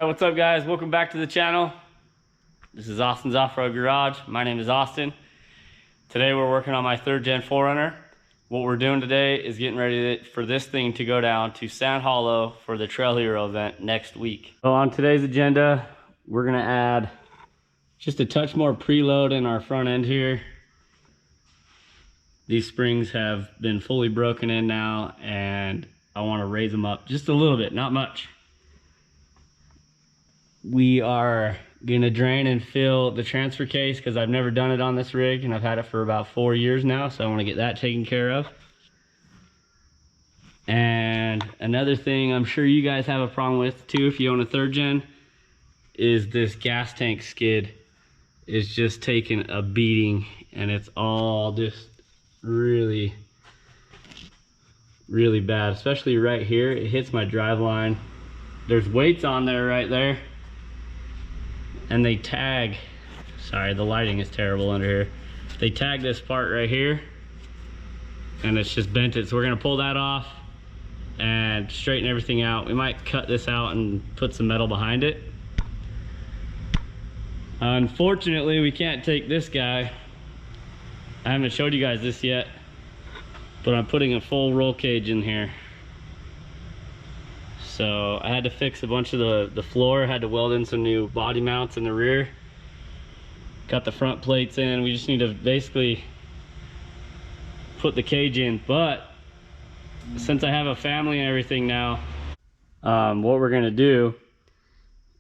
What's up guys, welcome back to the channel. This is Austin's Off-Road Garage. My name is Austin. Today we're working on my 3rd gen 4Runner. What we're doing today is getting ready for this thing to go down to Sand Hollow for the Trail Hero event next week. So on today's agenda, we're gonna add just a touch more preload in our front end here. These springs have been fully broken in now and I want to raise them up just a little bit, not much. We are gonna drain and fill the transfer case because I've never done it on this rig and I've had it for about 4 years now, so I want to get that taken care of. And another thing I'm sure you guys have a problem with too if you own a 3rd gen is this gas tank skid is just taking a beating and it's all just really bad, especially right here. It hits my drive line. There's weights on there right there and they tag, sorry the lighting is terrible under here, they tag this part right here and it's just bent it, so we're gonna pull that off and straighten everything out. We might cut this out and put some metal behind it. Unfortunately we can't take this guy. I haven't showed you guys this yet, but I'm putting a full roll cage in here. So I had to fix a bunch of the floor, had to weld in some new body mounts in the rear. Got the front plates in, we just need to basically put the cage in. But since I have a family and everything now, what we're gonna do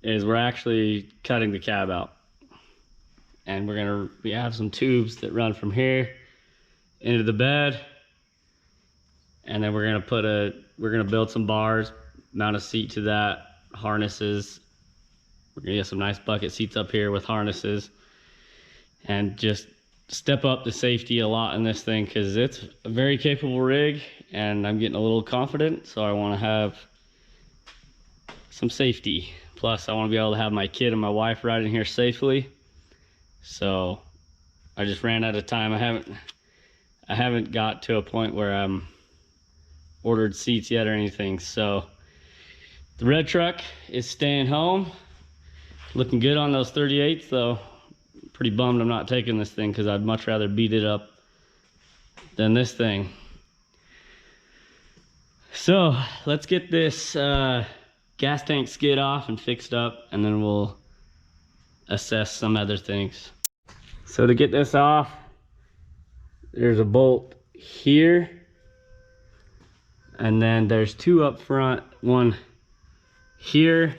is we're actually cutting the cab out. And we have some tubes that run from here into the bed. And then we're gonna build some bars, mount a seat to that, harnesses. We're gonna get some nice bucket seats up here with harnesses and just step up the safety a lot in this thing because it's a very capable rig and I'm getting a little confident, so I want to have some safety. Plus I want to be able to have my kid and my wife ride in here safely. So I just ran out of time. I haven't got to a point where I'm ordered seats yet or anything. So the red truck is staying home. Looking good on those 38s though. Pretty bummed I'm not taking this thing because I'd much rather beat it up than this thing. So let's get this gas tank skid off and fixed up, and then we'll assess some other things. So to get this off, there's a bolt here, and then there's 2 up front, one here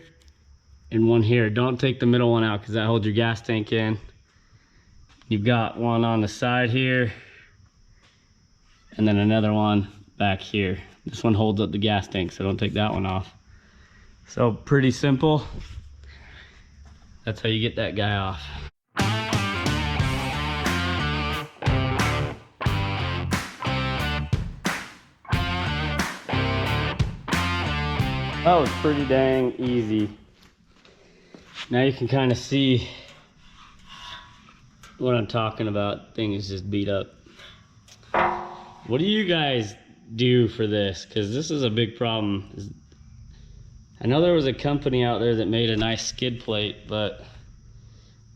and one here. Don't take the middle one out because that holds your gas tank in. You've got one on the side here and then another one back here. This one holds up the gas tank, so don't take that one off. So pretty simple. That's how you get that guy off. That was pretty dang easy. Now you can kind of see what I'm talking about. Thing is just beat up. What do you guys do for this? Because this is a big problem. I know there was a company out there that made a nice skid plate, but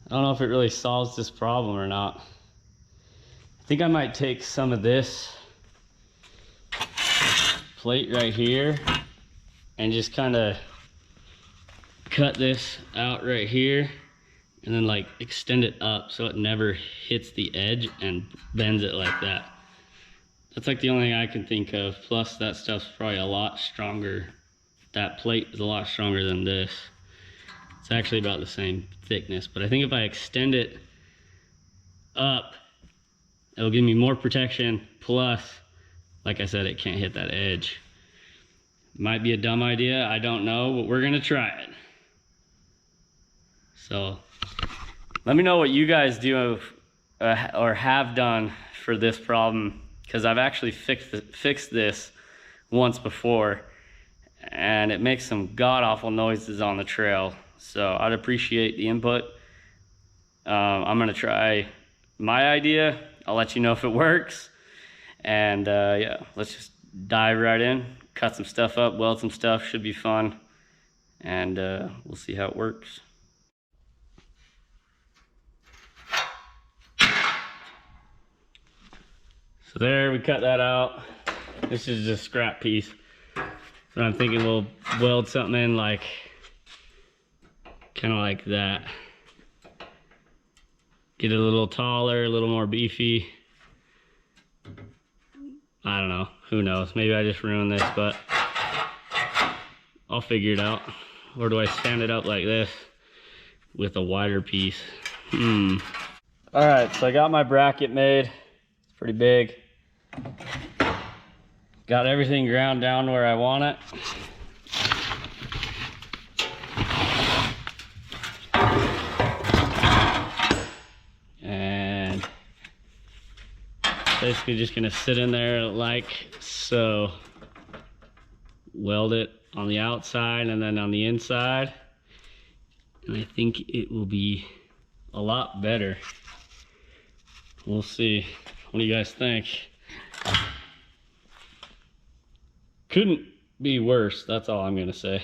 I don't know if it really solves this problem or not. I think I might take some of this plate right here and just kind of cut this out right here and then like extend it up so it never hits the edge and bends it like that. That's like the only thing I can think of. Plus that stuff's probably a lot stronger. That plate is a lot stronger than this. It's actually about the same thickness, but I think if I extend it up, it'll give me more protection. Plus, like I said, it can't hit that edge. Might be a dumb idea, I don't know, but we're gonna try it. So let me know what you guys do or have done for this problem, because I've actually fixed this once before and it makes some god-awful noises on the trail. So I'd appreciate the input. I'm gonna try my idea. I'll let you know if it works. And yeah, let's just dive right in, cut some stuff up, weld some stuff, should be fun. and we'll see how it works. So there, we cut that out. This is just a scrap piece. So I'm thinking we'll weld something in like, kind of like that. Get it a little taller, a little more beefy. I don't know, who knows? Maybe I just ruined this, but I'll figure it out. Or do I stand it up like this with a wider piece? All right, so I got my bracket made. It's pretty big. Got everything ground down where I want it. And basically just gonna sit in there like so. Weld it on the outside and then on the inside. And I think it will be a lot better. We'll see. What do you guys think? Couldn't be worse, that's all I'm gonna say.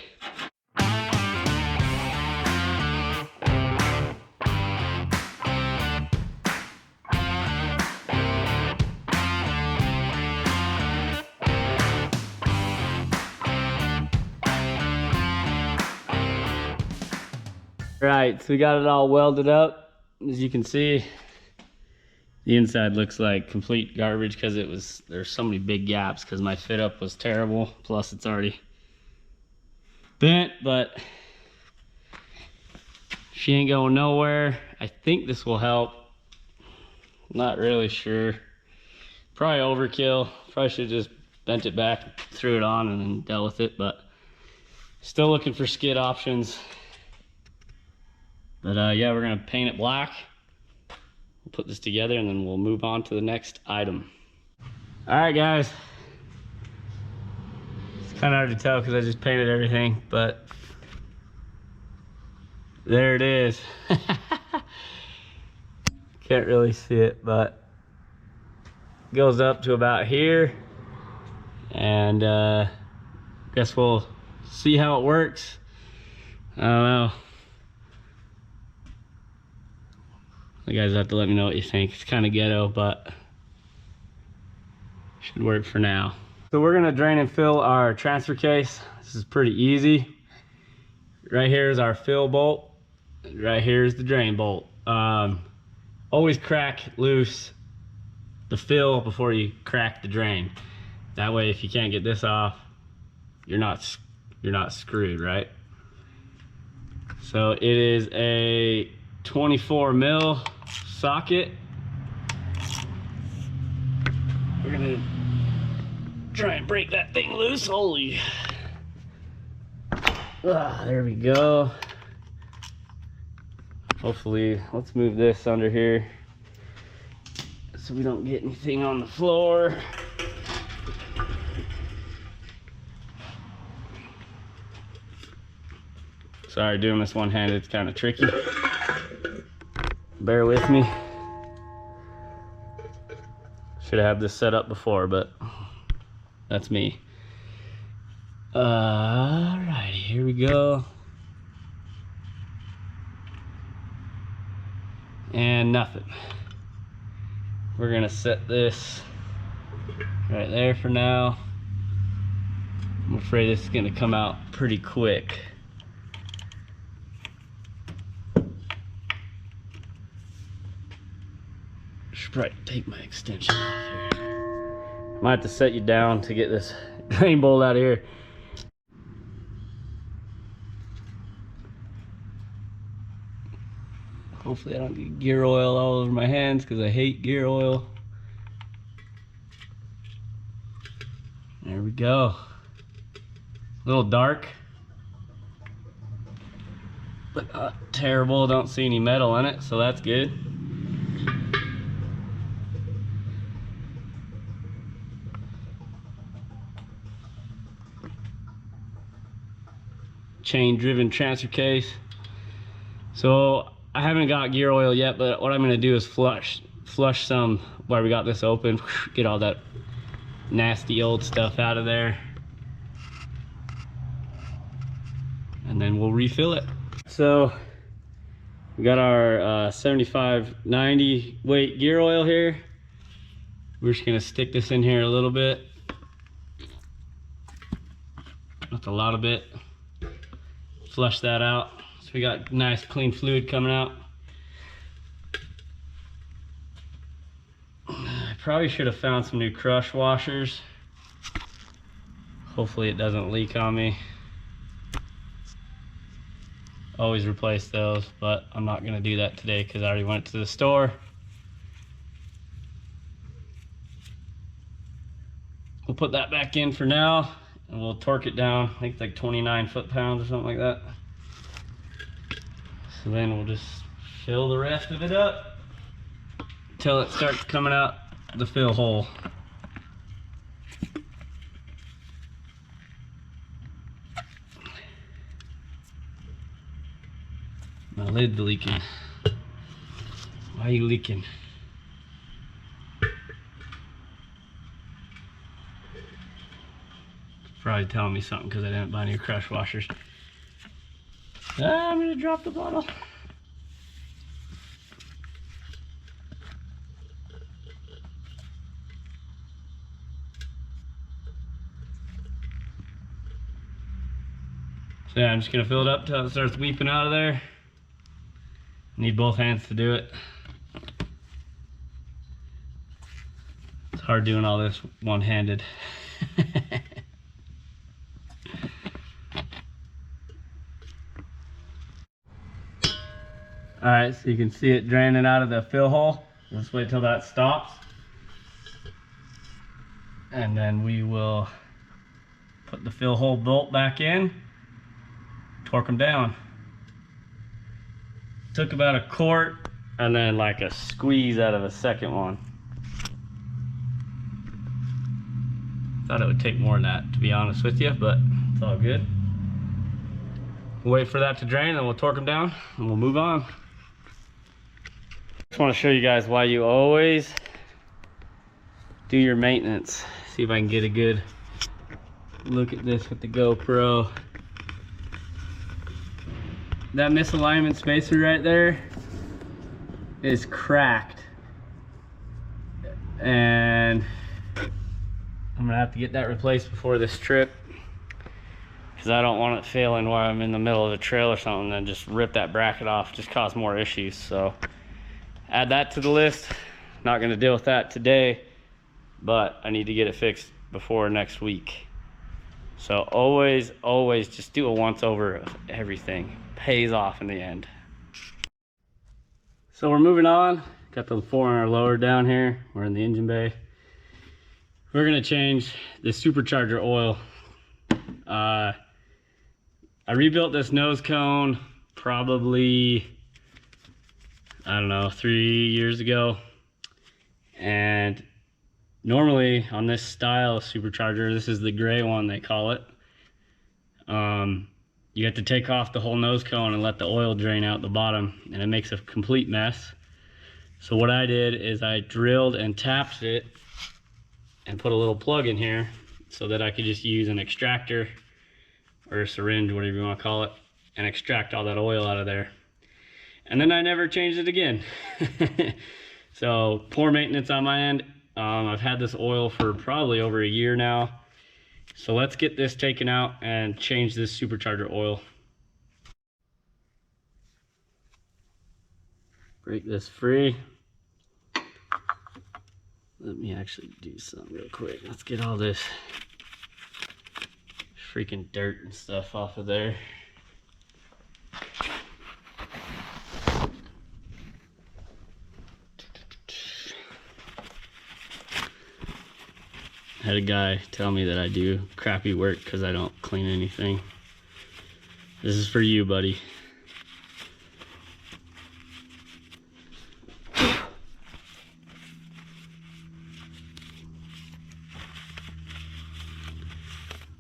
Right, so we got it all welded up. As you can see, the inside looks like complete garbage because there's so many big gaps because my fit up was terrible. Plus it's already bent, but she ain't going nowhere. I think this will help. Not really sure. Probably overkill. Probably should have just bent it back, threw it on, and then dealt with it, but still looking for skid options. But yeah, we're gonna paint it black. We'll put this together and then we'll move on to the next item. All right, guys. It's kind of hard to tell because I just painted everything, but there it is. Can't really see it, but it goes up to about here. And guess we'll see how it works. I don't know. You guys have to let me know what you think. It's kind of ghetto, but should work for now. So we're gonna drain and fill our transfer case. This is pretty easy. Right here is our fill bolt. Right here is the drain bolt. Always crack loose the fill before you crack the drain. That way, if you can't get this off, you're not screwed, right? So it is a 24 mil socket. We're gonna try and break that thing loose. Holy. There we go. Hopefully, let's move this under here so we don't get anything on the floor. Sorry, doing this one-handed, it's kind of tricky. Bear with me. Should have had this set up before, but that's me. Alrighty, here we go. And nothing. We're gonna set this right there for now. I'm afraid this is gonna come out pretty quick. Should probably take my extension off here. Might have to set you down to get this drain bolt out of here. Hopefully I don't get gear oil all over my hands because I hate gear oil. There we go. A little dark, but not terrible. Don't see any metal in it, so that's good. Chain driven transfer case. So I haven't got gear oil yet, but what I'm gonna do is flush some where we got this open, get all that nasty old stuff out of there. And and then we'll refill it. So we got our 75/90 weight gear oil here. We're just gonna stick this in here a little bit. That's a lot of it. Flush that out. So we got nice clean fluid coming out. I probably should have found some new crush washers. Hopefully it doesn't leak on me. Always replace those, but I'm not gonna do that today because I already went to the store. We'll put that back in for now and we'll torque it down. I think it's like 29 foot-pounds or something like that. So then we'll just fill the rest of it up until it starts coming out the fill hole. My lid's leaking. Why are you leaking? Probably telling me something because I didn't buy new crush washers. I'm gonna drop the bottle. So yeah, I'm just gonna fill it up till it starts weeping out of there. Need both hands to do it. It's hard doing all this one-handed. Alright, so you can see it draining out of the fill hole. Let's wait till that stops. And then we will put the fill hole bolt back in, torque them down. Took about a quart and then like a squeeze out of a second one. Thought it would take more than that, to be honest with you, but it's all good. We'll wait for that to drain and we'll torque them down and we'll move on. Just want to show you guys why you always do your maintenance. See if I can get a good look at this with the GoPro. That misalignment spacer right there is cracked, and I'm gonna have to get that replaced before this trip because I don't want it failing while I'm in the middle of the trail or something and just rip that bracket off, just cause more issues. So add that to the list. Not gonna deal with that today, but I need to get it fixed before next week. So always just do a once over of everything. Pays off in the end. So we're moving on. Got the 4Runner lower down here. We're in the engine bay. We're gonna change the supercharger oil. I rebuilt this nose cone probably, I don't know, 3 years ago. And normally on this style of supercharger, this is the gray one they call it, you have to take off the whole nose cone and let the oil drain out the bottom, and it makes a complete mess. So what I did is I drilled and tapped it and put a little plug in here so that I could just use an extractor or a syringe, whatever you want to call it, and extract all that oil out of there. And then I never changed it again. So poor maintenance on my end. I've had this oil for probably over a year now. So let's get this taken out and change this supercharger oil. Break this free. Let me actually do something real quick. Let's get all this freaking dirt and stuff off of there. I had a guy tell me that I do crappy work because I don't clean anything. This is for you, buddy.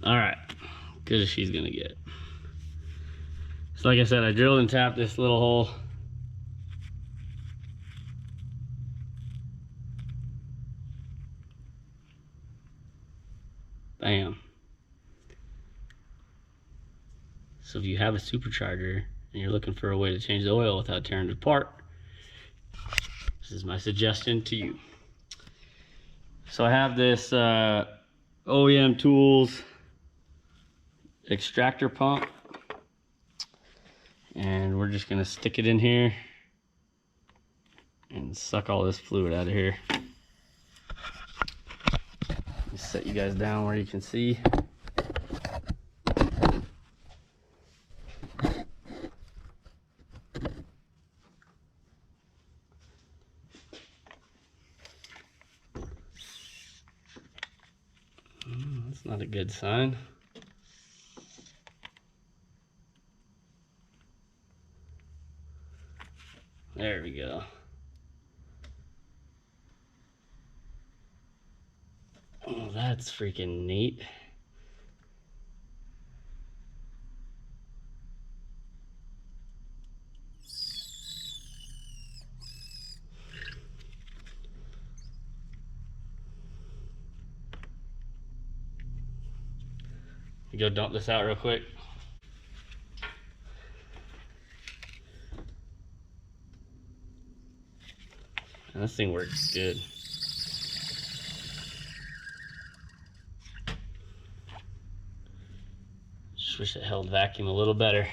Alright, good as she's gonna get. So like I said, I drilled and tapped this little hole. Bam. So if you have a supercharger and you're looking for a way to change the oil without tearing it apart, this is my suggestion to you. So I have this OEM Tools extractor pump, and we're just gonna stick it in here and suck all this fluid out of here. Just set you guys down where you can see. That's not a good sign. There we go. Oh, that's freaking neat. You go dump this out real quick. And this thing works good. Just wish it held vacuum a little better.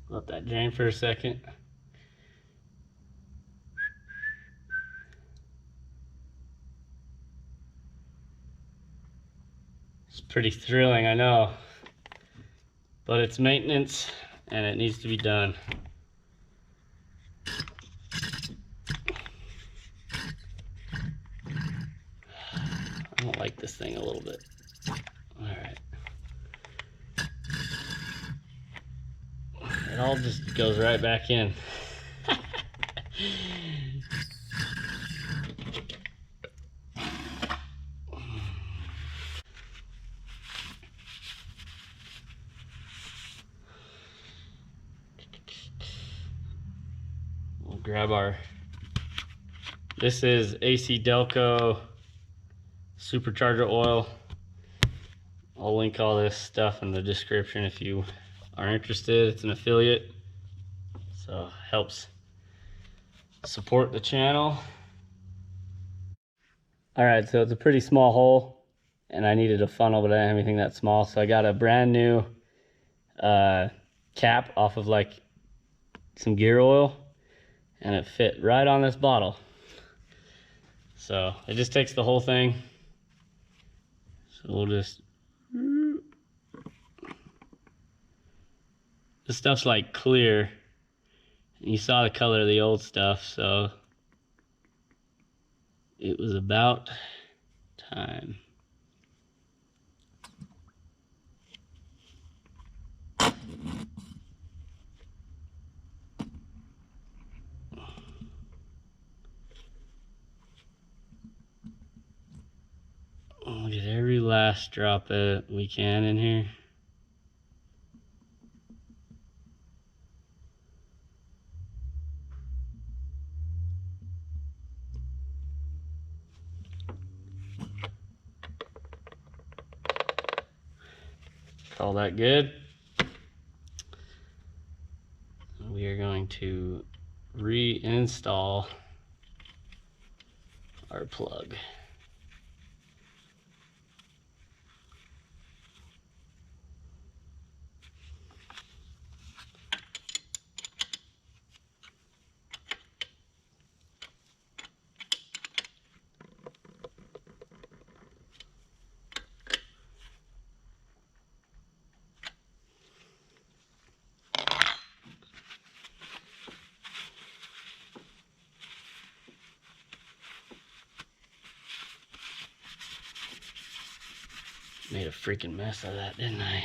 Let that drain for a second. It's pretty thrilling, I know, but it's maintenance and it needs to be done. I don't like this thing a little bit. All right. It all just goes right back in. We'll grab our, this is AC Delco supercharger oil. I'll link all this stuff in the description if you are interested. It's an affiliate, so helps support the channel. All right, so it's a pretty small hole and I needed a funnel, but I didn't have anything that small. So I got a brand new cap off of like some gear oil, and it fit right on this bottle. So it just takes the whole thing. So we'll just, this stuff's like clear. You saw the color of the old stuff, so it was about time. We'll get every last drop that we can in here. All that good. We are going to reinstall our plug. Made a freaking mess of that, didn't I?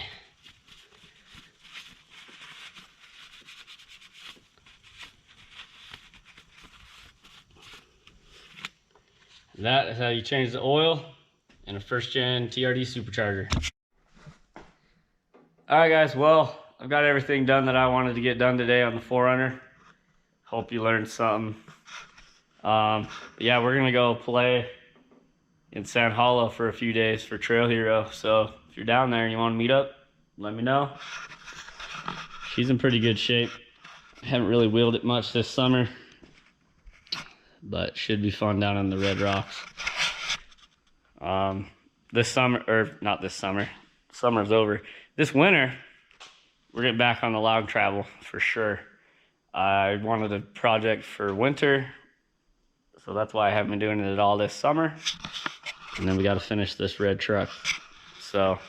And that is how you change the oil in a first gen TRD supercharger. All right, guys, well, I've got everything done that I wanted to get done today on the 4Runner. Hope you learned something. Yeah, we're gonna go play in San Hollow for a few days for Trail Hero. So if you're down there and you want to meet up, let me know. She's in pretty good shape. Haven't really wheeled it much this summer, but should be fun down on the Red Rocks. This summer, or not this summer, summer's over. This winter, we're getting back on the log travel for sure. I wanted a project for winter, so that's why I haven't been doing it at all this summer. And then we got to finish this red truck. So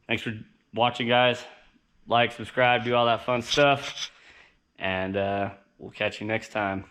thanks for watching, guys. Like, subscribe, do all that fun stuff. And we'll catch you next time.